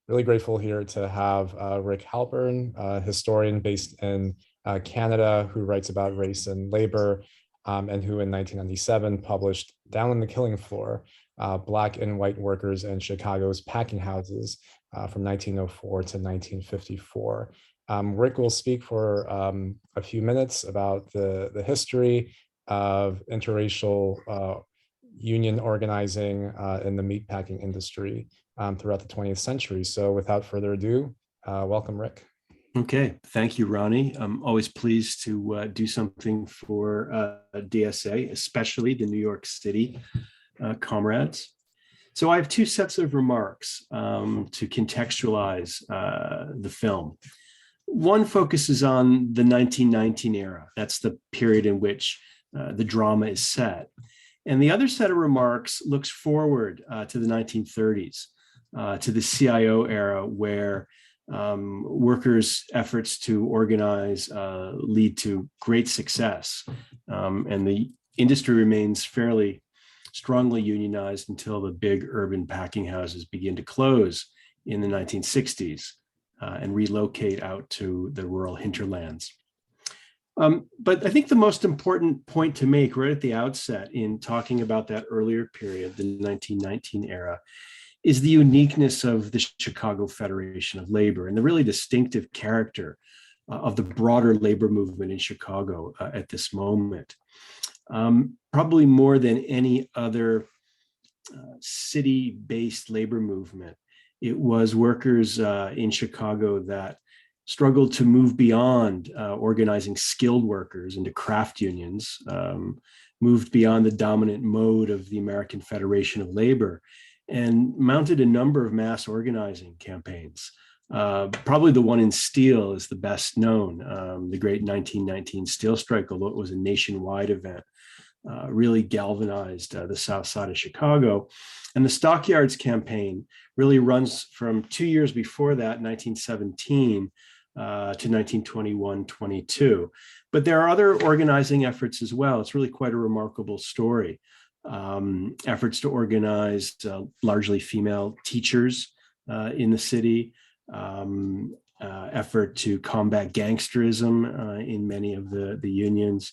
Really grateful here to have Rick Halpern, a historian based in Canada, who writes about race and labor, and who in 1997 published Down on the Killing Floor, Black and White Workers in Chicago's Packinghouses from 1904 to 1954. Rick will speak for a few minutes about the history of interracial union organizing in the meatpacking industry throughout the 20th century. So without further ado, welcome, Rick. Okay, thank you, Ronnie. I'm always pleased to do something for DSA, especially the New York City comrades. So I have two sets of remarks to contextualize the film. One focuses on the 1919 era. That's the period in which the drama is set. And the other set of remarks looks forward to the 1930s, to the Cio Era, where workers' efforts to organize lead to great success. And the industry remains fairly strongly unionized until the big urban packing houses begin to close in the 1960s and relocate out to the rural hinterlands. But I think the most important point to make right at the outset in talking about that earlier period, the 1919 era, is the uniqueness of the Chicago Federation of Labor and the really distinctive character of the broader labor movement in Chicago at this moment. Probably more than any other city-based labor movement, it was workers in Chicago that struggled to move beyond organizing skilled workers into craft unions, moved beyond the dominant mode of the American Federation of Labor, and mounted a number of mass organizing campaigns. Probably the one in steel is the best known, the great 1919 steel strike, although it was a nationwide event, really galvanized the South Side of Chicago. And the Stockyards campaign really runs from 2 years before that, 1917, to 1921-22. But there are other organizing efforts as well. It's really quite a remarkable story. Efforts to organize largely female teachers in the city, effort to combat gangsterism in many of the unions.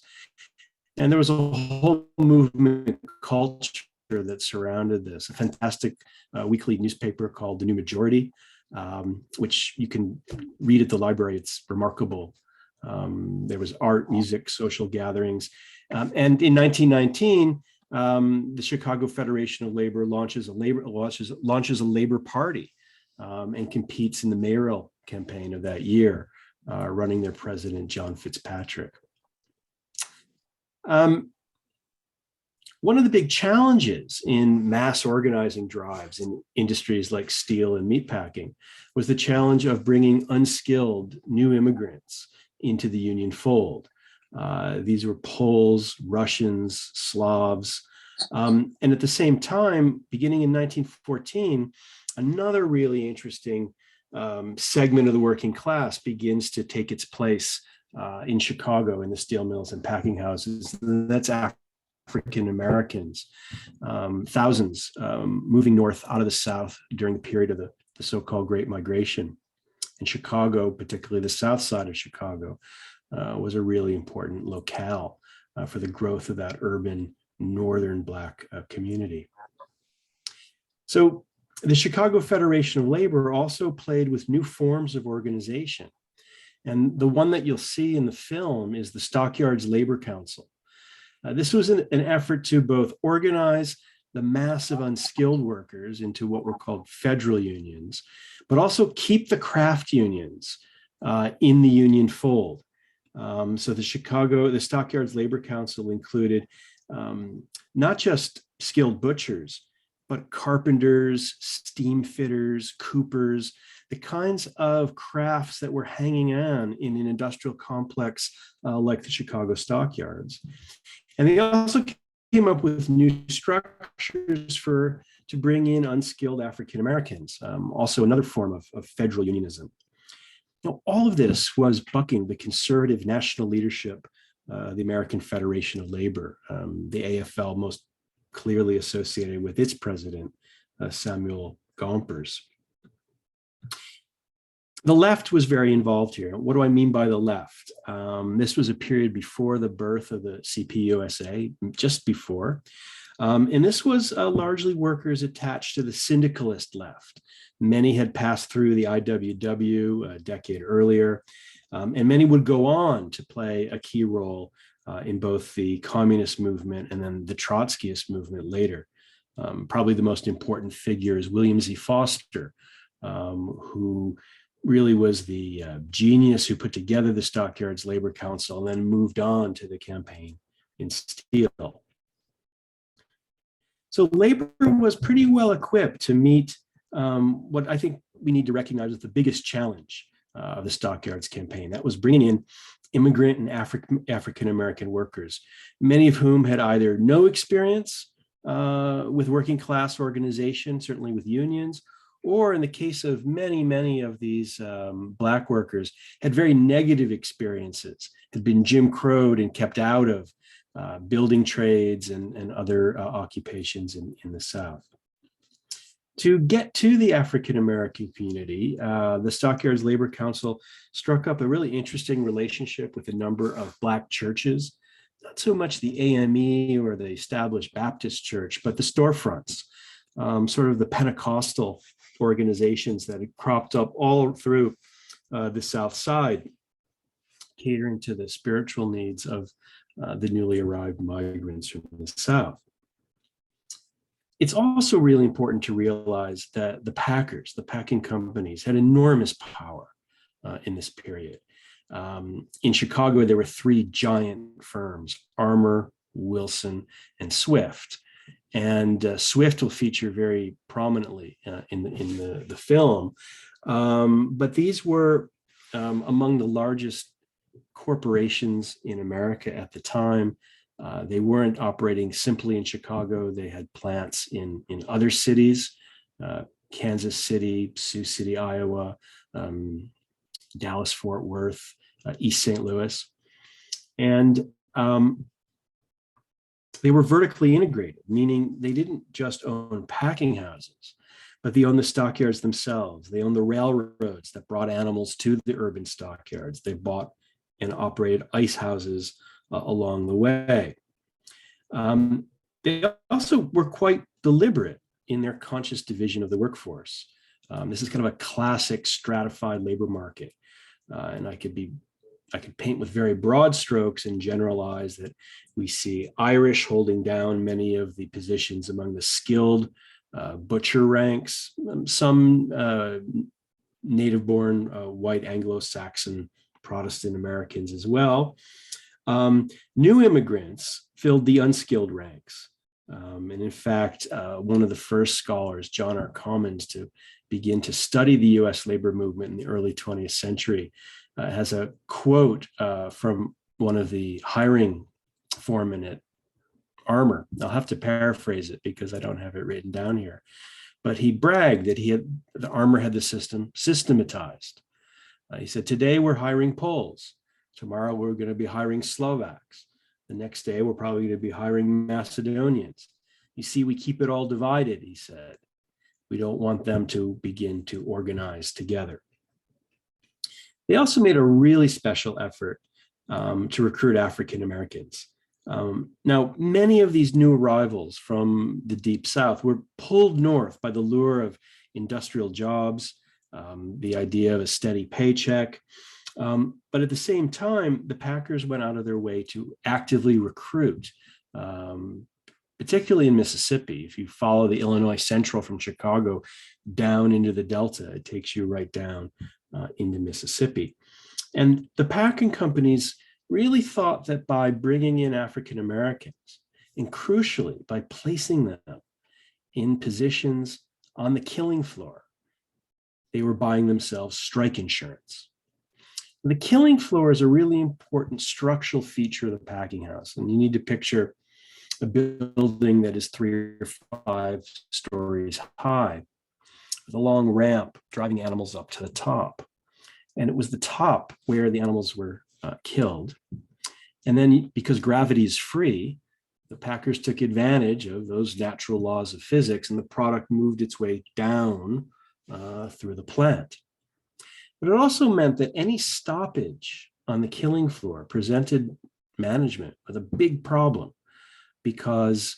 And there was a whole movement culture that surrounded this, a fantastic weekly newspaper called The New Majority, which you can read at the library. It's remarkable. There was art, music, social gatherings. And in 1919, the Chicago Federation of Labor launches a labor party and competes in the mayoral campaign of that year, running their president, John Fitzpatrick. One of the big challenges in mass organizing drives in industries like steel and meatpacking was the challenge of bringing unskilled new immigrants into the union fold. These were Poles, Russians, Slavs, and at the same time, beginning in 1914, another really interesting segment of the working class begins to take its place in Chicago in the steel mills and packing houses. That's African Americans, thousands moving north out of the South during the period of the so-called Great Migration. And Chicago, particularly the South Side of Chicago, was a really important locale for the growth of that urban northern Black community. So the Chicago Federation of Labor also played with new forms of organization. And the one that you'll see in the film is the Stockyards Labor Council. This was an effort to both organize the mass of unskilled workers into what were called federal unions, but also keep the craft unions in the union fold. So the Stockyards Labor Council included not just skilled butchers, but carpenters, steam fitters, coopers, the kinds of crafts that were hanging on in an industrial complex like the Chicago Stockyards. And they also came up with new structures to bring in unskilled African Americans, also another form of federal unionism. Now, all of this was bucking the conservative national leadership, the American Federation of Labor, the AFL most clearly associated with its president, Samuel Gompers. The left was very involved here. What do I mean by the left? This was a period before the birth of the CPUSA, just before. And this was largely workers attached to the syndicalist left. Many had passed through the IWW a decade earlier, and many would go on to play a key role in both the communist movement and then the Trotskyist movement later. Probably the most important figure is William Z. Foster, who really was the genius who put together the Stockyards Labor Council and then moved on to the campaign in steel. So labor was pretty well equipped to meet what I think we need to recognize as the biggest challenge of the Stockyards campaign. That was bringing in immigrant and African-American workers, many of whom had either no experience with working class organization, certainly with unions, or in the case of many of these Black workers, had very negative experiences, had been Jim Crowed and kept out of building trades and other occupations in the South. To get to the African-American community, the Stockyards Labor Council struck up a really interesting relationship with a number of Black churches, not so much the AME or the established Baptist church, but the storefronts, sort of the Pentecostal organizations that had cropped up all through the South Side, catering to the spiritual needs of the newly arrived migrants from the South. It's also really important to realize that the packers, the packing companies, had enormous power in this period. In Chicago, there were three giant firms, Armour, Wilson, and Swift. And Swift will feature very prominently in the film. But these were among the largest corporations in America at the time. They weren't operating simply in Chicago. They had plants in other cities, Kansas City, Sioux City, Iowa, Dallas, Fort Worth, East St. Louis. And they were vertically integrated, meaning they didn't just own packing houses, but they owned the stockyards themselves. They owned the railroads that brought animals to the urban stockyards. They bought and operated ice houses along the way. They also were quite deliberate in their conscious division of the workforce. This is kind of a classic stratified labor market. And I could paint with very broad strokes and generalize that we see Irish holding down many of the positions among the skilled butcher ranks, some native-born white Anglo-Saxon Protestant Americans as well. New immigrants filled the unskilled ranks. And in fact, one of the first scholars, John R. Commons, to begin to study the US labor movement in the early 20th century, has a quote from one of the hiring foremen at Armour. I'll have to paraphrase it because I don't have it written down here. But he bragged that the Armour had the system systematized. He said, today we're hiring Poles. Tomorrow we're going to be hiring Slovaks. The next day we're probably going to be hiring Macedonians. You see, we keep it all divided, he said. We don't want them to begin to organize together. They also made a really special effort to recruit African Americans. Now, many of these new arrivals from the Deep South were pulled north by the lure of industrial jobs, the idea of a steady paycheck. But at the same time, the packers went out of their way to actively recruit, particularly in Mississippi. If you follow the Illinois Central from Chicago down into the Delta, it takes you right down into Mississippi. And the packing companies really thought that by bringing in African Americans, and crucially, by placing them in positions on the killing floor, they were buying themselves strike insurance. The killing floor is a really important structural feature of the packing house. And you need to picture a building that is 3 or 5 stories high, with a long ramp driving animals up to the top. And it was the top where the animals were killed. And then because gravity is free, the packers took advantage of those natural laws of physics, and the product moved its way down through the plant. But it also meant that any stoppage on the killing floor presented management with a big problem, because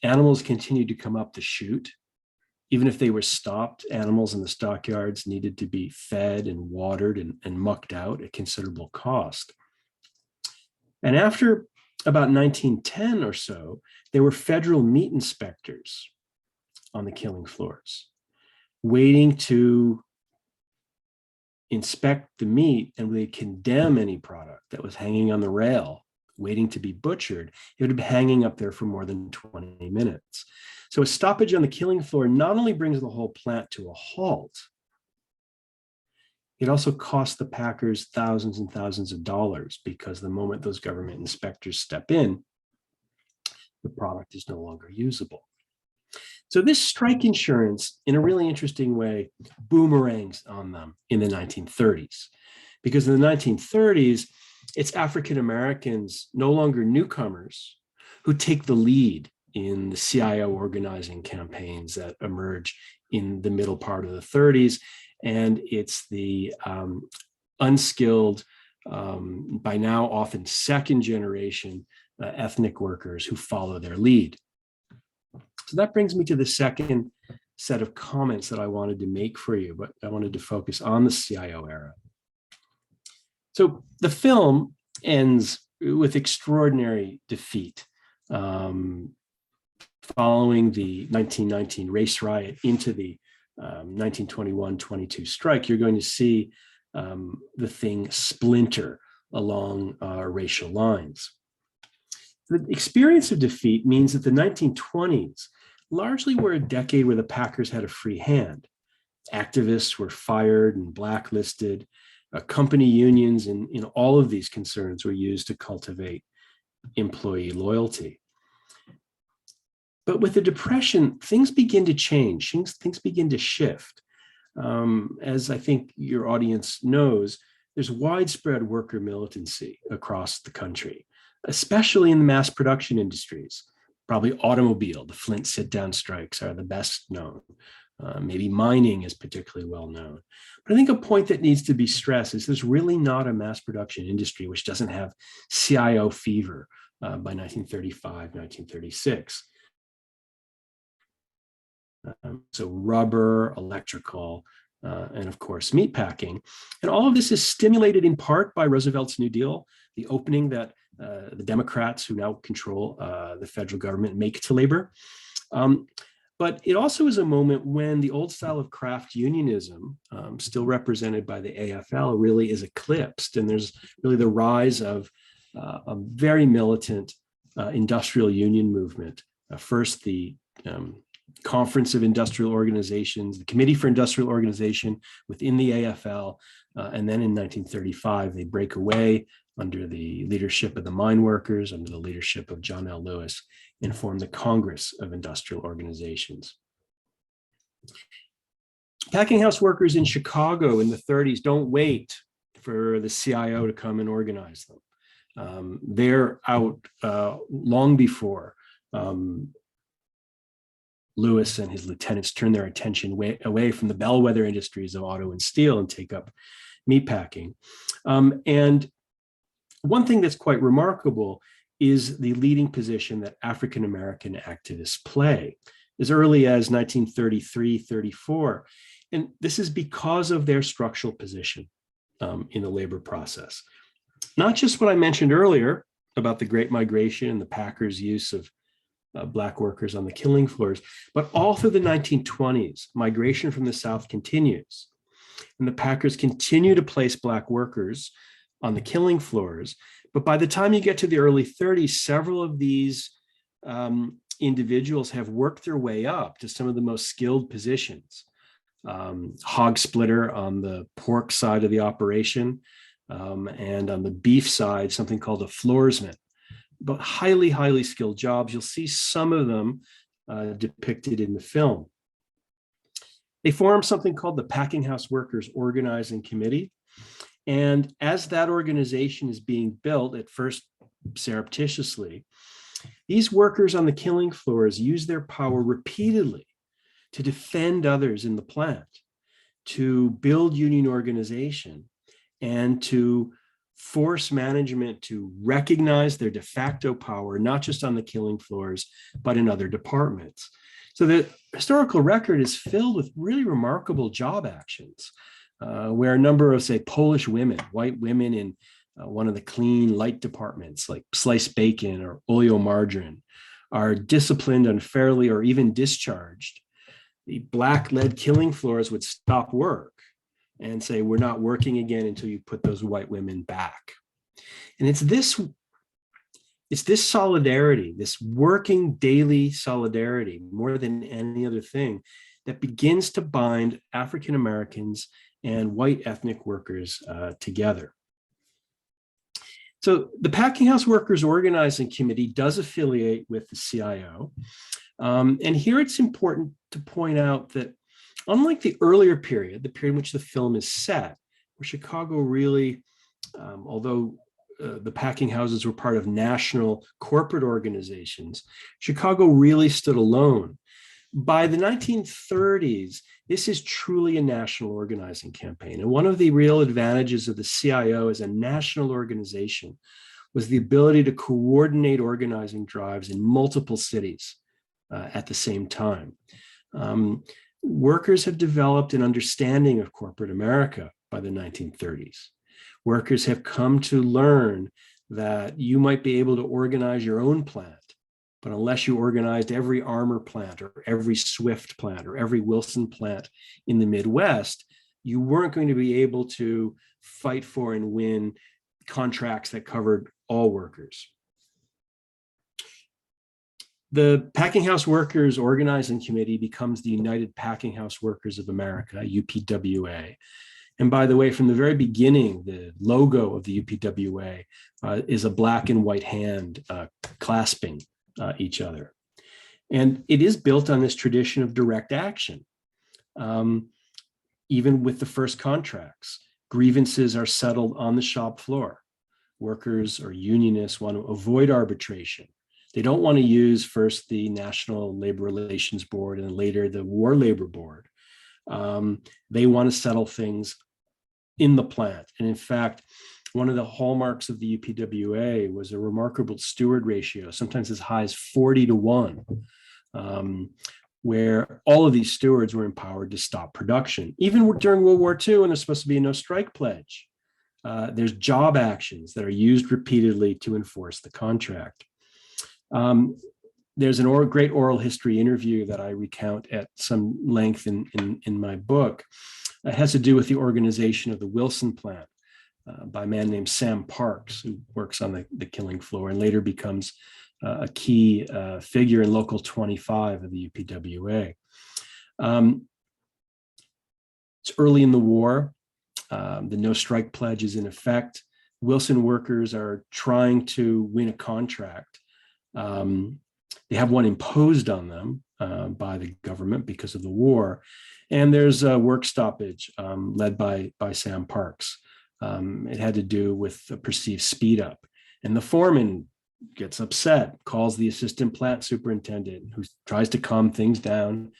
animals continued to come up the chute. Even if they were stopped, animals in the stockyards needed to be fed and watered and mucked out at considerable cost. And after about 1910 or so, there were federal meat inspectors on the killing floors, waiting to inspect the meat, and they condemn any product that was hanging on the rail, waiting to be butchered. It would be hanging up there for more than 20 minutes. So a stoppage on the killing floor not only brings the whole plant to a halt, it also costs the packers thousands and thousands of dollars, because the moment those government inspectors step in, the product is no longer usable. So this strike insurance, in a really interesting way, boomerangs on them in the 1930s, because in the 1930s, it's African Americans, no longer newcomers, who take the lead in the CIO organizing campaigns that emerge in the middle part of the 30s. And it's the unskilled, by now often second generation ethnic workers who follow their lead. So that brings me to the second set of comments that I wanted to make for you, but I wanted to focus on the Cio Era. So the film ends with extraordinary defeat. Following the 1919 race riot into the 1921-22 strike, you're going to see the thing splinter along racial lines. The experience of defeat means that the 1920s largely were a decade where the packers had a free hand. Activists were fired and blacklisted. Company unions in all of these concerns were used to cultivate employee loyalty. But with the Depression, things begin to change, things begin to shift. As I think your audience knows, there's widespread worker militancy across the country, especially in the mass production industries. Probably automobile, the Flint sit-down strikes are the best known. Maybe mining is particularly well known. But I think a point that needs to be stressed is there's really not a mass production industry which doesn't have CIO fever by 1935, 1936. So rubber, electrical, and of course, meatpacking. And all of this is stimulated in part by Roosevelt's New Deal, the opening that the Democrats, who now control the federal government, make to labor. But it also is a moment when the old style of craft unionism, still represented by the AFL, really is eclipsed. And there's really the rise of a very militant industrial union movement. First, the Conference of Industrial Organizations, the Committee for Industrial Organization within the AFL. And then in 1935, they break away under the leadership of the mine workers, under the leadership of John L. Lewis, and form the Congress of Industrial Organizations. Packing house workers in Chicago in the 30s don't wait for the CIO to come and organize them. They're out long before Lewis and his lieutenants turn their attention away from the bellwether industries of auto and steel and take up meatpacking. And one thing that's quite remarkable is the leading position that African-American activists play as early as 1933, 34. And this is because of their structural position in the labor process. Not just what I mentioned earlier about the Great Migration and the Packers' use of Black workers on the killing floors, but all through the 1920s, migration from the South continues. And the Packers continue to place Black workers on the killing floors. But by the time you get to the early 30s, several of these individuals have worked their way up to some of the most skilled positions. Hog splitter on the pork side of the operation, and on the beef side, something called a floorsman. But highly, highly skilled jobs. You'll see some of them depicted in the film. They form something called the Packing House Workers Organizing Committee. And as that organization is being built, at first surreptitiously, these workers on the killing floors use their power repeatedly to defend others in the plant. to build union organization and to force management to recognize their de facto power, not just on the killing floors, but in other departments. So the historical record is filled with really remarkable job actions, where a number of, say, Polish women, white women in one of the clean, light departments like sliced bacon or oleomargarine, are disciplined unfairly or even discharged. The black-led killing floors would stop work and say, we're not working again until you put those white women back. And it's this solidarity, this working daily solidarity, more than any other thing, that begins to bind African Americans and white ethnic workers together. So the Packing House Workers Organizing Committee does affiliate with the CIO. And here it's important to point out that unlike the earlier period, the period in which the film is set, where Chicago really, although the packing houses were part of national corporate organizations, Chicago really stood alone. By the 1930s, this is truly a national organizing campaign. And one of the real advantages of the CIO as a national organization was the ability to coordinate organizing drives in multiple cities at the same time. Workers have developed an understanding of corporate America by the 1930s. Workers have come to learn that you might be able to organize your own plant, but unless you organized every Armour plant or every Swift plant or every Wilson plant in the Midwest, you weren't going to be able to fight for and win contracts that covered all workers. The Packing House Workers Organizing Committee becomes the United Packing House Workers of America, UPWA. And by the way, from the very beginning, the logo of the UPWA is a black and white hand clasping each other. And it is built on this tradition of direct action. Even with the first contracts, grievances are settled on the shop floor. Workers or unionists want to avoid arbitration. They don't want to use first the National Labor Relations Board and later the War Labor Board. They want to settle things in the plant. And in fact, one of the hallmarks of the UPWA was a remarkable steward ratio, sometimes as high as 40-1, where all of these stewards were empowered to stop production. Even during World War II, when there's supposed to be a no strike pledge, there's job actions that are used repeatedly to enforce the contract. There's a great oral history interview that I recount at some length in my book. It has to do with the organization of the Wilson plant by a man named Sam Parks, who works on the killing floor and later becomes a key figure in Local 25 of the UPWA. It's early in the war. The no strike pledge is in effect. Wilson workers are trying to win a contract. They have one imposed on them by the government because of the war. And there's a work stoppage led by Sam Parks. It had to do with a perceived speed up. And the foreman gets upset, calls the assistant plant superintendent, who tries to calm things down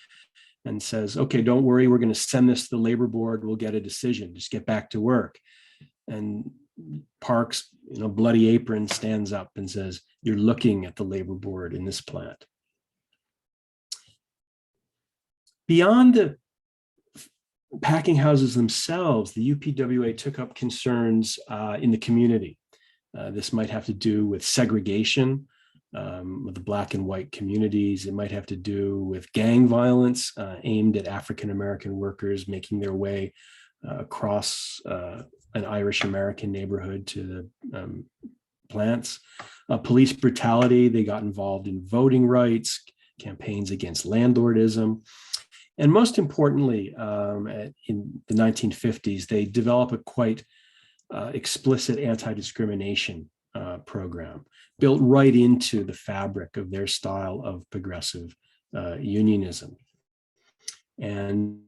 and says, okay, don't worry, we're going to send this to the labor board. We'll get a decision. Just get back to work. And Parks, bloody apron, stands up and says, you're looking at the labor board in this plant. Beyond the packing houses themselves, the UPWA took up concerns in the community. This might have to do with segregation with the Black and white communities. It might have to do with gang violence aimed at African-American workers making their way across an Irish American neighborhood to the plants. Police brutality, they got involved in voting rights, campaigns against landlordism. And most importantly, in the 1950s, they develop a quite explicit anti-discrimination program built right into the fabric of their style of progressive unionism. And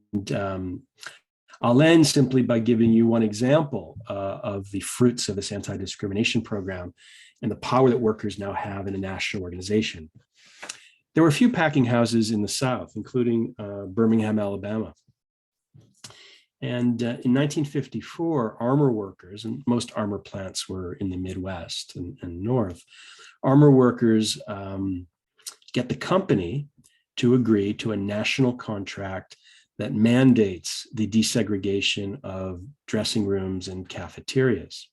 I'll end simply by giving you one example of the fruits of this anti-discrimination program and the power that workers now have in a national organization. There were a few packing houses in the South, including Birmingham, Alabama. And in 1954, armor workers, and most armor plants were in the Midwest and North, armor workers get the company to agree to a national contract that mandates the desegregation of dressing rooms and cafeterias.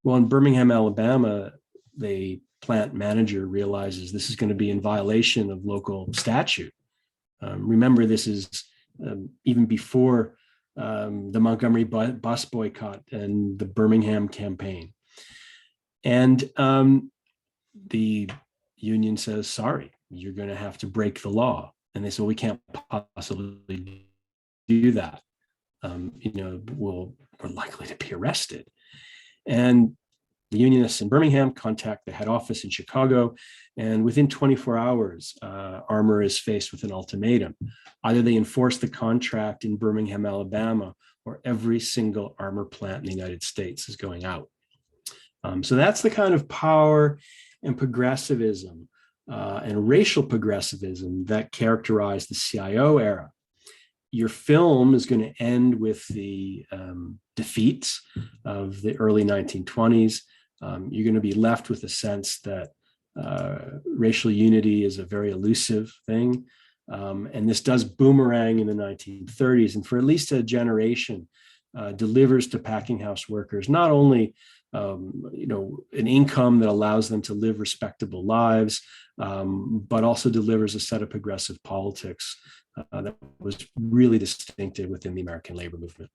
Well, in Birmingham, Alabama, the plant manager realizes this is going to be in violation of local statute. Remember, this is even before the Montgomery bus boycott and the Birmingham campaign. And the union says, sorry, you're going to have to break the law. And they say, well, we can't possibly do that. We're likely to be arrested. And the unionists in Birmingham contact the head office in Chicago, and within 24 hours, Armour is faced with an ultimatum. Either they enforce the contract in Birmingham, Alabama, or every single armor plant in the United States is going out. So that's the kind of power and progressivism and racial progressivism that characterized the Cio era. Your film is going to end with the defeats of the early 1920s. You're going to be left with a sense that racial unity is a very elusive thing. And this does boomerang in the 1930s, and for at least a generation, delivers to packing house workers not only an income that allows them to live respectable lives, but also delivers a set of progressive politics that was really distinctive within the American labor movement.